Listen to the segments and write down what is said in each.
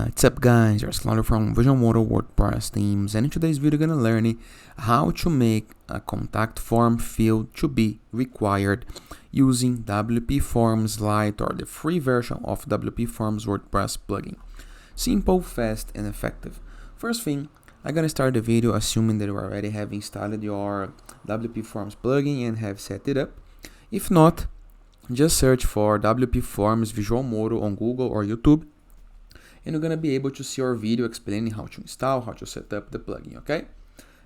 What's up guys, you're Slaughter from Visual Modo WordPress themes, and in today's video we're gonna learn how to make a contact form field to be required using WPForms Lite, or the free version of WPForms WordPress plugin. Simple, fast and effective. First thing, I'm gonna start the video assuming that you already have installed your WPForms plugin and have set it up. If not, just search for WPForms Visual Modo on Google or YouTube, and you're gonna be able to see our video explaining how to install, how to set up the plugin, okay?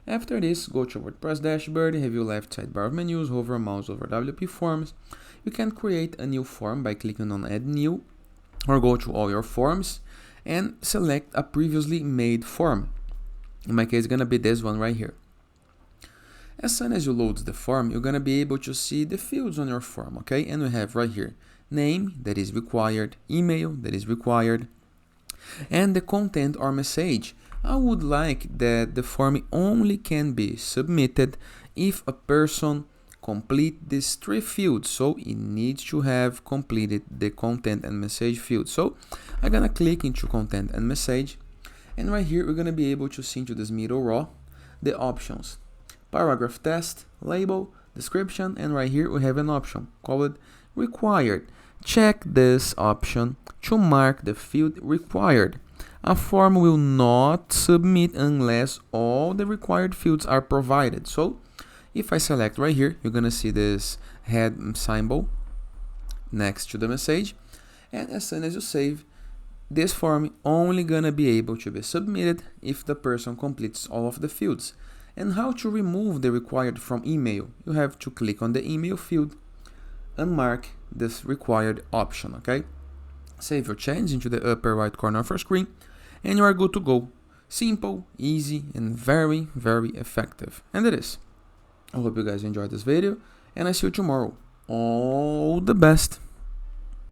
After this, go to WordPress dashboard, have your left sidebar of menus, hover mouse over WPForms. You can create a new form by clicking on Add New, or go to all your forms and select a previously made form. In my case, it's gonna be this one right here. As soon as you load the form, you're gonna be able to see the fields on your form, okay? And we have right here, name, that is required, email, that is required, and the content or message. I would like that the form only can be submitted if a person complete these three fields. So it needs to have completed the content and message field. So I'm gonna click into content and message, and right here we're gonna be able to see into this middle row the options: paragraph text, label, description, and right here we have an option called required. Check this option to mark the field required. A form will not submit unless all the required fields are provided. So if I select right here, you're gonna see this head symbol next to the message, and as soon as you save, this form only gonna be able to be submitted if the person completes all of the fields. And how to remove the required from email? You have to click on the email field and mark this required option, okay? Save your change into the upper right corner of your screen, and you are good to go. Simple, easy, and very, very effective. And it is. I hope you guys enjoyed this video, and I see you tomorrow. All the best.